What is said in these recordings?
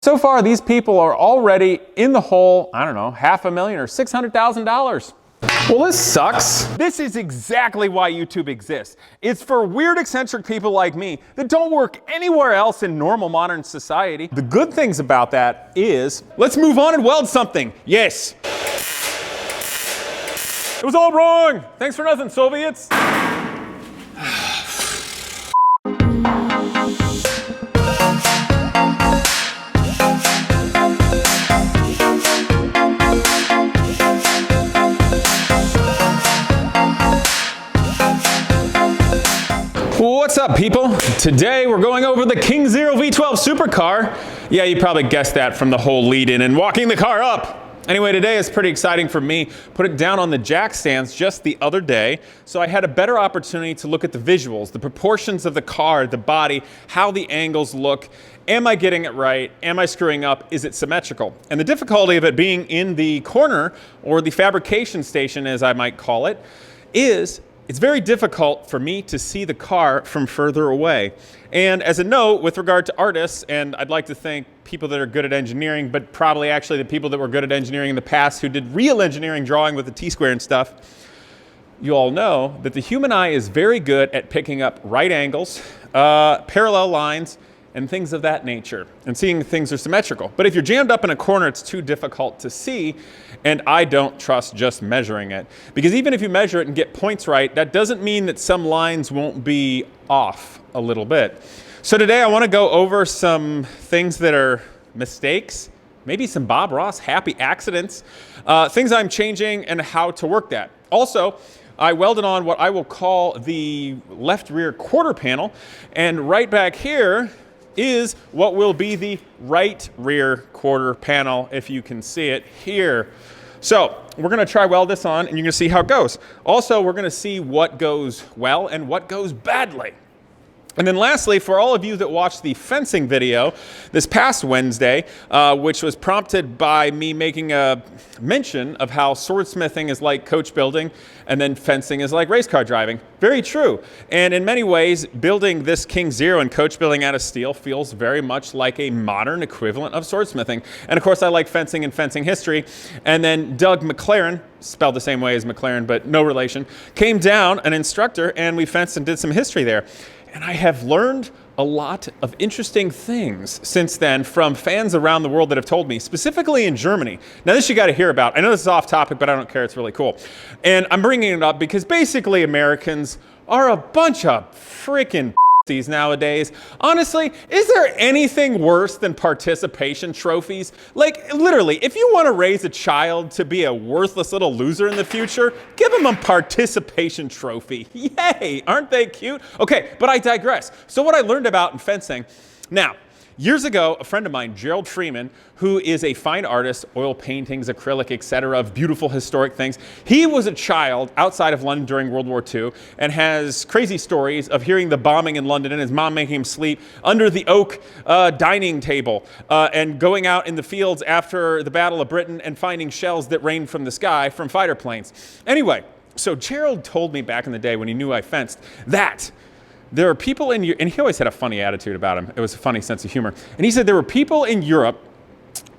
So far, these people are already in the hole, I don't know, $500,000 or $600,000. Well, this sucks. This is exactly why YouTube exists. It's for weird, eccentric people like me that don't work anywhere else in normal modern society. The good things about that is, let's move on and weld something. Yes. It was all wrong. Thanks for nothing, Soviets. What's up, people? Today we're going over the King Zero V12 supercar. Yeah, you probably guessed that from the whole lead-in and walking the car up. Anyway, today is pretty exciting for me. Put it down on the jack stands just the other day, so I had a better opportunity to look at the visuals, the proportions of the car, the body, how the angles look. Am I getting it right? Am I screwing up? Is it symmetrical? And the difficulty of it being in the corner, or the fabrication station as I might call it, is it's very difficult for me to see the car from further away. And as a note, with regard to artists, and I'd like to thank people that are good at engineering, but probably actually the people that were good at engineering in the past who did real engineering drawing with the T-square and stuff, you all know that the human eye is very good at picking up right angles, parallel lines, and things of that nature, and seeing things are symmetrical. But if you're jammed up in a corner, it's too difficult to see, and I don't trust just measuring it. Because even if you measure it and get points right, that doesn't mean that some lines won't be off a little bit. So today I want to go over some things that are mistakes, maybe some Bob Ross happy accidents, things I'm changing and how to work that. Also, I welded on what I will call the left rear quarter panel, and right back here is what will be the right rear quarter panel, if you can see it here. So we're going to try weld this on, and you're going to see how it goes. Also, we're going to see what goes well and what goes badly. And then lastly, for all of you that watched the fencing video this past Wednesday, which was prompted by me making a mention of how swordsmithing is like coach building and then fencing is like race car driving. Very true. And in many ways, building this King Zero and coach building out of steel feels very much like a modern equivalent of swordsmithing. And of course, I like fencing and fencing history. And then Doug McLaren, spelled the same way as McLaren, but no relation, came down, an instructor, and we fenced and did some history there. And I have learned a lot of interesting things since then from fans around the world that have told me, specifically in Germany. Now this you got to hear about. I know this is off topic, but I don't care. It's really cool. And I'm bringing it up because basically Americans are a bunch of freaking nowadays. Honestly, is there anything worse than participation trophies? Like, literally, if you want to raise a child to be a worthless little loser in the future, give them a participation trophy. Yay! Aren't they cute? Okay, but I digress. So what I learned about in fencing, now, years ago, a friend of mine, Gerald Freeman, who is a fine artist, oil paintings, acrylic, etc., of beautiful historic things. He was a child outside of London during World War II and has crazy stories of hearing the bombing in London and his mom making him sleep under the oak dining table and going out in the fields after the Battle of Britain and finding shells that rained from the sky from fighter planes. Anyway, so Gerald told me back in the day when he knew I fenced that there are people in Europe, and he always had a funny attitude about him. It was a funny sense of humor. And he said there were people in Europe,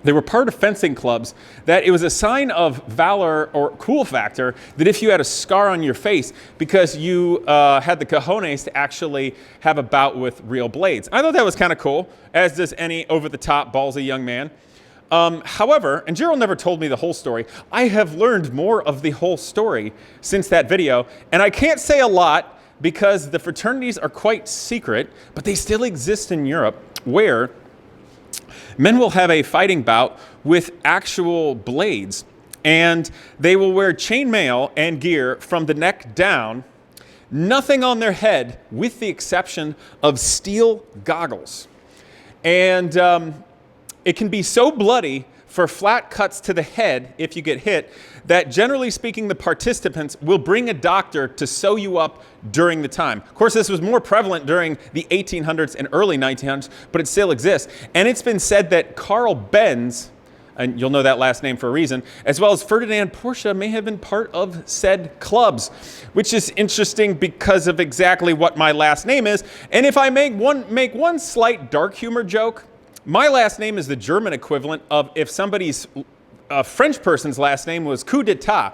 they were part of fencing clubs, that it was a sign of valor or cool factor that if you had a scar on your face because you had the cojones to actually have a bout with real blades. I thought that was kind of cool, as does any over-the-top ballsy young man. However, and Gerald never told me the whole story, I have learned more of the whole story since that video, and I can't say a lot because the fraternities are quite secret, but they still exist in Europe, where men will have a fighting bout with actual blades, and they will wear chainmail and gear from the neck down, nothing on their head with the exception of steel goggles. And it can be so bloody for flat cuts to the head if you get hit that generally speaking the participants will bring a doctor to sew you up during the time. Of course, this was more prevalent during the 1800s and early 1900s, but it still exists. And it's been said that Carl Benz, and you'll know that last name for a reason, as well as Ferdinand Porsche may have been part of said clubs, which is interesting because of exactly what my last name is. And if I make one slight dark humor joke, My last name is the German equivalent of if somebody's a French person's last name was coup d'etat.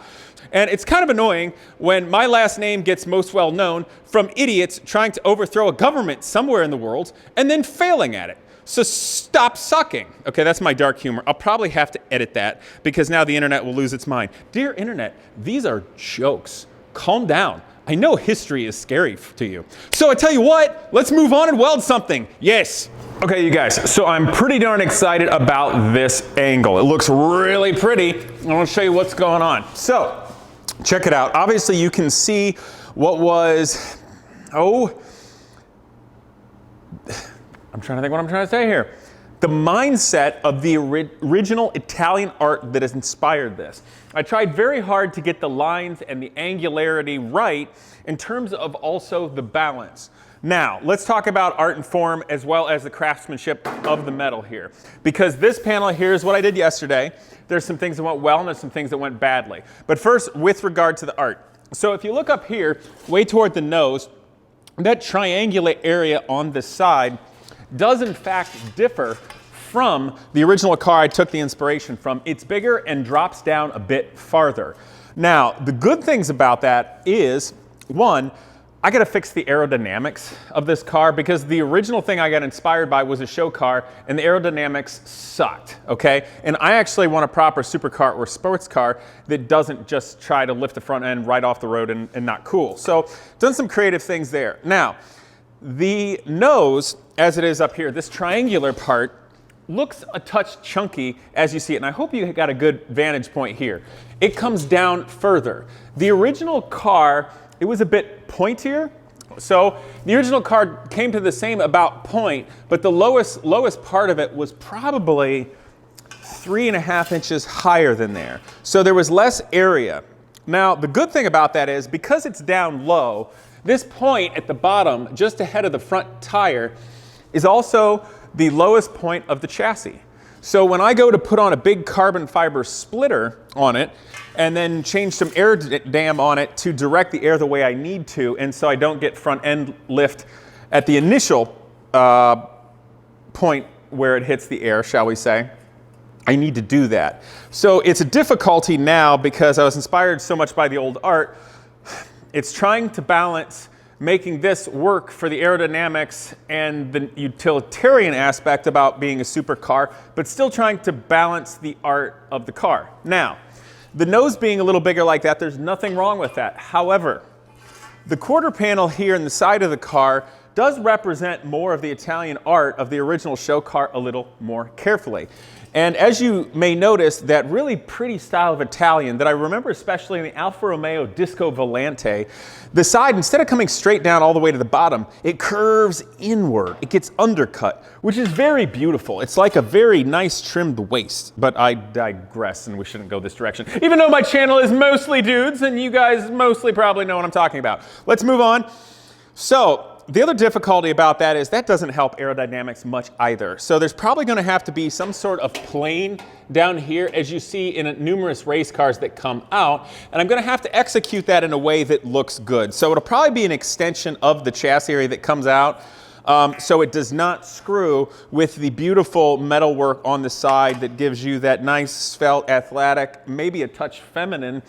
And it's kind of annoying when my last name gets most well known from idiots trying to overthrow a government somewhere in the world and then failing at it. So stop sucking. Okay, that's my dark humor. I'll probably have to edit that because now the internet will lose its mind. Dear internet, these are jokes. Calm down. I know history is scary to you. So I tell you what, let's move on and weld something. Yes. Okay, you guys, so I'm pretty darn excited about this angle. It looks really pretty. I want to show you what's going on. So, check it out. Obviously, you can see what was, I'm trying to think what I'm trying to say here. The mindset of the original Italian art that has inspired this. I tried very hard to get the lines and the angularity right in terms of also the balance. Now, let's talk about art and form as well as the craftsmanship of the metal here. Because this panel here is what I did yesterday. There's some things that went well and there's some things that went badly. But first, with regard to the art. So if you look up here, way toward the nose, that triangular area on the side does in fact differ from the original car I took the inspiration from. It's bigger and drops down a bit farther. Now, the good things about that is, one, I gotta fix the aerodynamics of this car because the original thing I got inspired by was a show car and the aerodynamics sucked, okay? And I actually want a proper supercar or sports car that doesn't just try to lift the front end right off the road and not cool. So, done some creative things there. Now, the nose, as it is up here, this triangular part, looks a touch chunky as you see it, and I hope you got a good vantage point here. It comes down further. The original car, it was a bit pointier. So the original car came to the same about point, but the lowest part of it was probably 3.5 inches higher than there. So there was less area. Now, the good thing about that is because it's down low, this point at the bottom, just ahead of the front tire, is also the lowest point of the chassis. So when I go to put on a big carbon fiber splitter on it and then change some air dam on it to direct the air the way I need to, and so I don't get front end lift at the initial point where it hits the air, shall we say, I need to do that. So it's a difficulty now because I was inspired so much by the old art. It's trying to balance making this work for the aerodynamics and the utilitarian aspect about being a supercar, but still trying to balance the art of the car. Now, the nose being a little bigger like that, there's nothing wrong with that. However, the quarter panel here in the side of the car does represent more of the Italian art of the original show car a little more carefully. And as you may notice, that really pretty style of Italian that I remember especially in the Alfa Romeo Disco Volante, the side, instead of coming straight down all the way to the bottom, it curves inward. It gets undercut, which is very beautiful. It's like a very nice trimmed waist, but I digress and we shouldn't go this direction. Even though my channel is mostly dudes and you guys mostly probably know what I'm talking about. Let's move on. So, the other difficulty about that is that doesn't help aerodynamics much either. So there's probably going to have to be some sort of plane down here as you see in numerous race cars that come out. And I'm going to have to execute that in a way that looks good. So it'll probably be an extension of the chassis area that comes out. So it does not screw with the beautiful metalwork on the side that gives you that nice svelte, athletic, maybe a touch feminine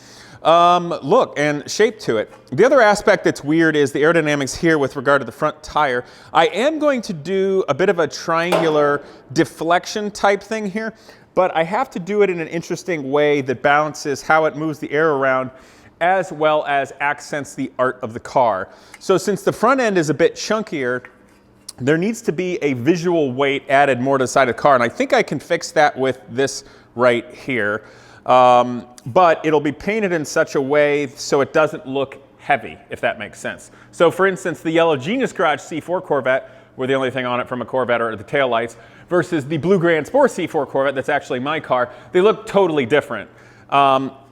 look and shape to it. The other aspect that's weird is the aerodynamics here with regard to the front tire. I am going to do a bit of a triangular deflection type thing here, but I have to do it in an interesting way that balances how it moves the air around as well as accents the art of the car. So since the front end is a bit chunkier, there needs to be a visual weight added more to the side of the car, and I think I can fix that with this right here. But it'll be painted in such a way so it doesn't look heavy, if that makes sense. So for instance, the yellow Genius Garage C4 Corvette, where the only thing on it from a Corvette are the taillights, versus the blue Grand Sport C4 Corvette, that's actually my car, they look totally different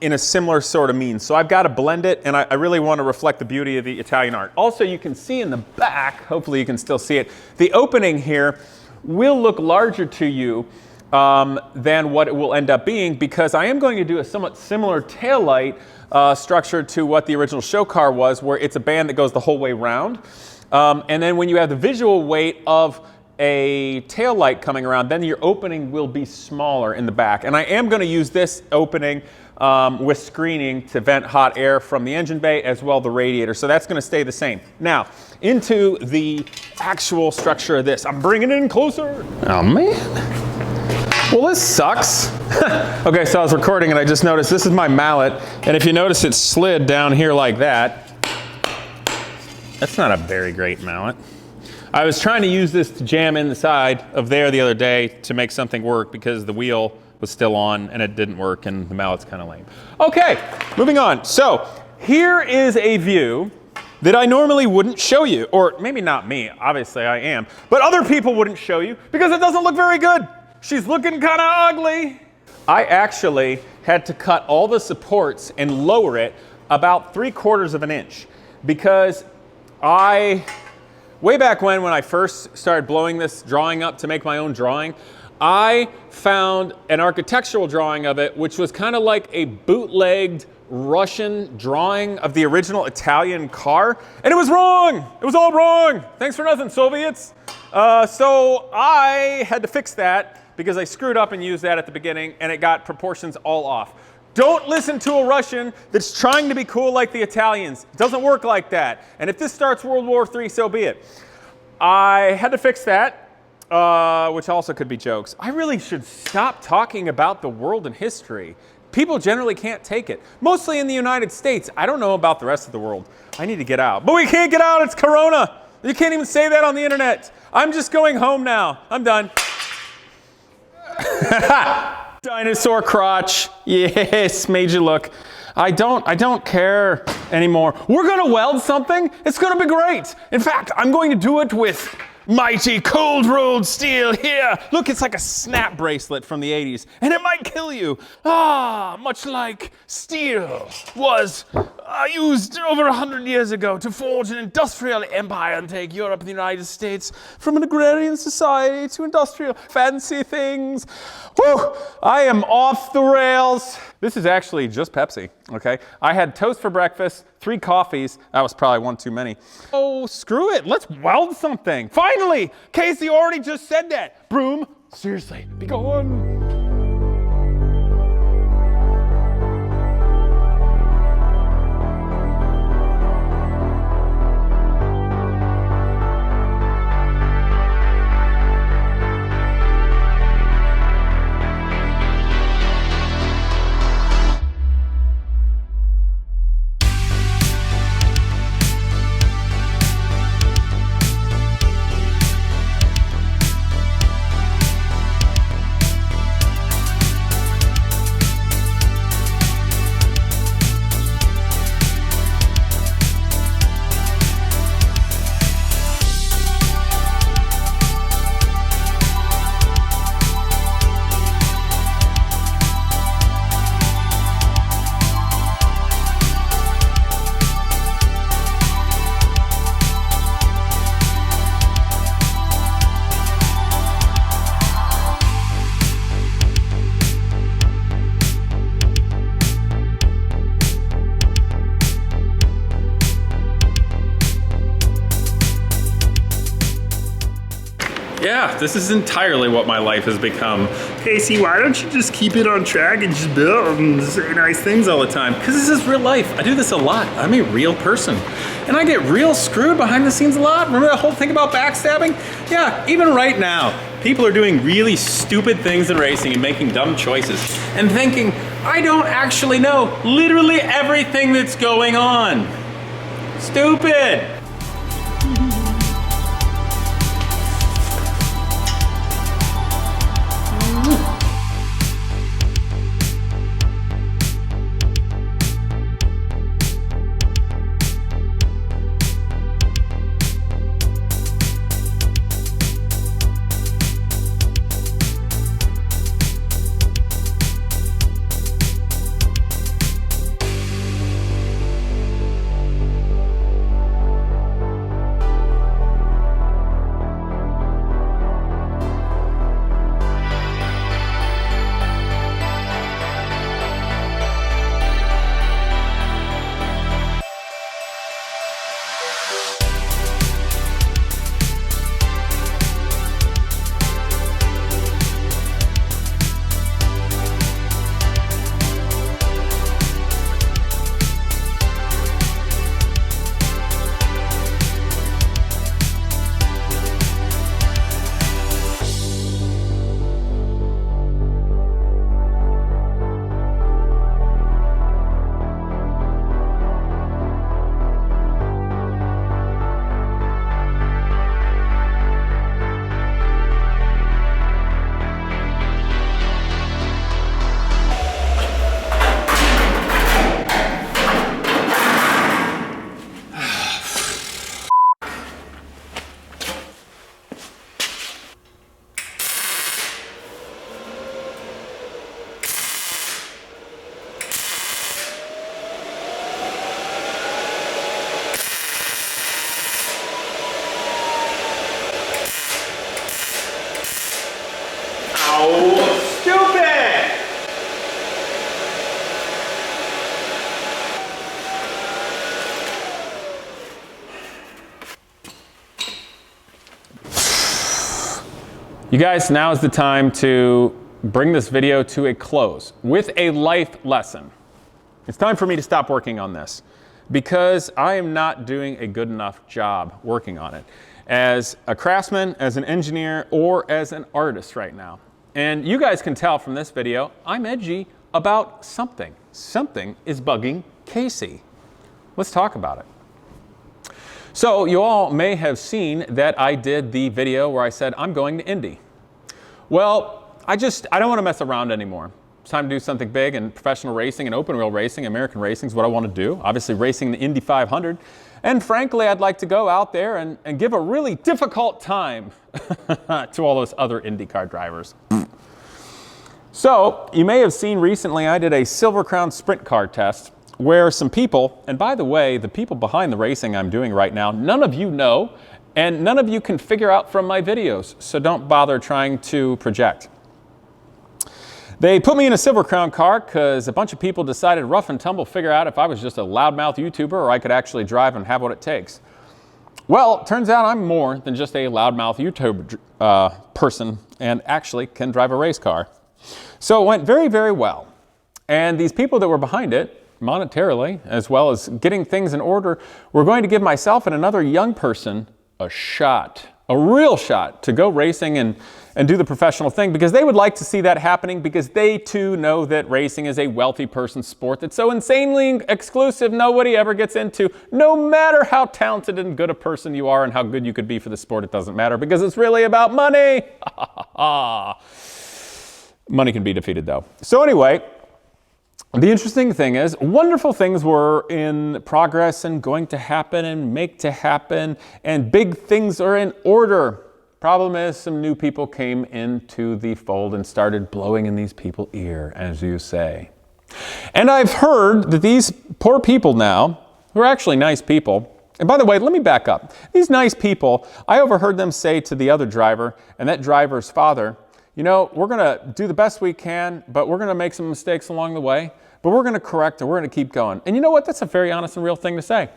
in a similar sort of means. So I've got to blend it, and I really want to reflect the beauty of the Italian art. Also, you can see in the back, hopefully you can still see it, the opening here will look larger to you than what it will end up being, because I am going to do a somewhat similar taillight structure to what the original show car was, where it's a band that goes the whole way round. And then when you have the visual weight of a tail light coming around, then your opening will be smaller in the back. And I am going to use this opening with screening to vent hot air from the engine bay as well the radiator. So that's going to stay the same. Now, into the actual structure of this. I'm bringing it in closer. Oh, man. Well, this sucks. Okay, so I was recording and I just noticed this is my mallet. And if you notice, it slid down here like that. That's not a very great mallet. I was trying to use this to jam in the side of there the other day to make something work because the wheel was still on and it didn't work and the mallet's kind of lame. Okay, moving on. So here is a view that I normally wouldn't show you, or maybe not me, obviously I am, but other people wouldn't show you because it doesn't look very good. She's looking kind of ugly. I actually had to cut all the supports and lower it about 3/4 of an inch because way back when I first started blowing this drawing up to make my own drawing, I found an architectural drawing of it, which was kind of like a bootlegged Russian drawing of the original Italian car, and it was wrong. It was all wrong. Thanks for nothing, Soviets. So I had to fix that because I screwed up and used that at the beginning, and it got proportions all off. Don't listen to a Russian that's trying to be cool like the Italians. It doesn't work like that. And if this starts World War III, so be it. I had to fix that, which also could be jokes. I really should stop talking about the world and history. People generally can't take it, mostly in the United States. I don't know about the rest of the world. I need to get out. But we can't get out, it's Corona. You can't even say that on the internet. I'm just going home now. I'm done. Dinosaur crotch. Yes, made you look. I don't care anymore. We're gonna weld something. It's gonna be great. In fact, I'm going to do it with mighty cold rolled steel here. Look, it's like a snap bracelet from the 80s, and it might kill you. Much like steel was used over 100 years ago to forge an industrial empire and take Europe and the United States from an agrarian society to industrial fancy things. Whew, I am off the rails. This is actually just Pepsi, okay? I had toast for breakfast, 3 coffees. That was probably one too many. Oh, screw it. Let's weld something. Finally, Casey already just said that. Broom, seriously, be gone. Yeah, this is entirely what my life has become. Casey, why don't you just keep it on track and just build and say nice things all the time? Because this is real life. I do this a lot. I'm a real person. And I get real screwed behind the scenes a lot. Remember that whole thing about backstabbing? Yeah, even right now, people are doing really stupid things in racing and making dumb choices and thinking, I don't actually know literally everything that's going on. Stupid. You guys, now is the time to bring this video to a close with a life lesson. It's time for me to stop working on this because I am not doing a good enough job working on it as a craftsman, as an engineer, or as an artist right now. And you guys can tell from this video, I'm edgy about something. Something is bugging Casey. Let's talk about it. So you all may have seen that I did the video where I said I'm going to Indy. Well, I don't want to mess around anymore. It's time to do something big, and professional racing and open wheel racing, American racing is what I want to do. Obviously racing the Indy 500. And frankly, I'd like to go out there and give a really difficult time to all those other IndyCar drivers. So you may have seen recently I did a Silver Crown sprint car test where some people, and by the way, the people behind the racing I'm doing right now, none of you know, and none of you can figure out from my videos, so don't bother trying to project. They put me in a Silver Crown car because a bunch of people decided rough and tumble figure out if I was just a loudmouth YouTuber or I could actually drive and have what it takes. Well, it turns out I'm more than just a loudmouth YouTuber person and actually can drive a race car. So it went very, very well. And these people that were behind it, monetarily, as well as getting things in order, were going to give myself and another young person a shot, a real shot, to go racing and do the professional thing, because they would like to see that happening, because they too know that racing is a wealthy person's sport that's so insanely exclusive nobody ever gets into. No matter how talented and good a person you are and how good you could be for the sport, it doesn't matter, because it's really about money. Money can be defeated though. So anyway, the interesting thing is, wonderful things were in progress and going to happen and make to happen, and big things are in order. Problem is, some new people came into the fold and started blowing in these people's ear, as you say. And I've heard that these poor people now, who are actually nice people, and by the way, let me back up. These nice people, I overheard them say to the other driver and that driver's father, you know, we're going to do the best we can, but we're going to make some mistakes along the way, but we're going to correct and we're going to keep going. And you know what? That's a very honest and real thing to say.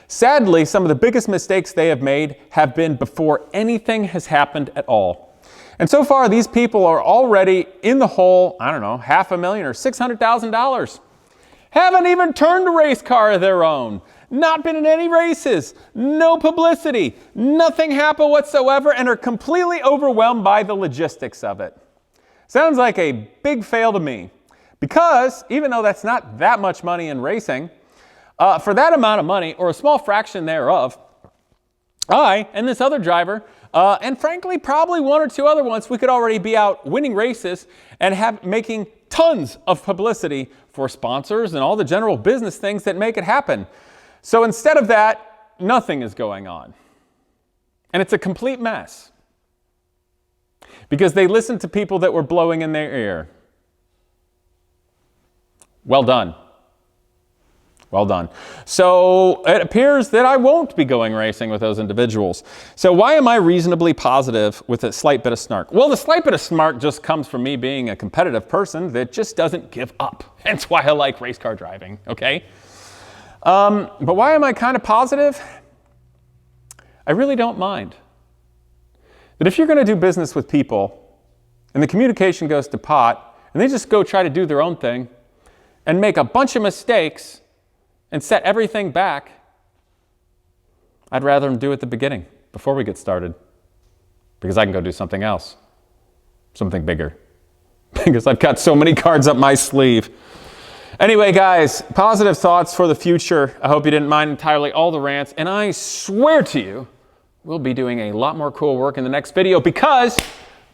Sadly, some of the biggest mistakes they have made have been before anything has happened at all. And so far, these people are already in the hole, I don't know, $500,000 or $600,000. Haven't even turned a race car of their own. Not been in any races, no publicity, nothing happened whatsoever, and are completely overwhelmed by the logistics of it. Sounds like a big fail to me, because even though that's not that much money in racing, for that amount of money, or a small fraction thereof, I and this other driver, and frankly probably one or two other ones, we could already be out winning races and making tons of publicity for sponsors and all the general business things that make it happen. So instead of that, nothing is going on. And it's a complete mess. Because they listened to people that were blowing in their ear. Well done. Well done. So it appears that I won't be going racing with those individuals. So why am I reasonably positive with a slight bit of snark? Well, the slight bit of snark just comes from me being a competitive person that just doesn't give up. Hence why I like race car driving, okay? But why am I kind of positive? I really don't mind. That if you're going to do business with people and the communication goes to pot and they just go try to do their own thing and make a bunch of mistakes and set everything back, I'd rather them do it at the beginning before we get started, because I can go do something else, something bigger, because I've got so many cards up my sleeve. Anyway, guys, positive thoughts for the future. I hope you didn't mind entirely all the rants. And I swear to you, we'll be doing a lot more cool work in the next video, because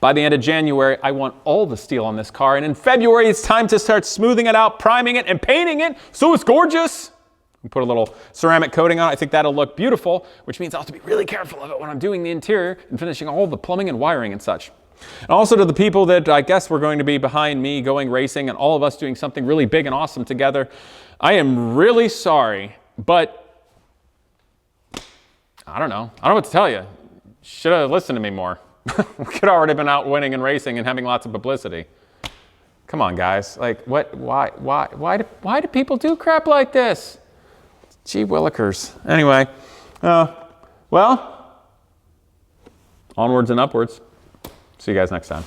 by the end of January, I want all the steel on this car. And in February, it's time to start smoothing it out, priming it, and painting it so it's gorgeous. We put a little ceramic coating on it. I think that'll look beautiful, which means I'll have to be really careful of it when I'm doing the interior and finishing all the plumbing and wiring and such. And also to the people that I guess were going to be behind me going racing and all of us doing something really big and awesome together, I am really sorry, but I don't know what to tell you. Should have listened to me more. We could have already been out winning and racing and having lots of publicity. Come on, guys. Like, why do people do crap like this? Gee willikers. Anyway, well, onwards and upwards. See you guys next time.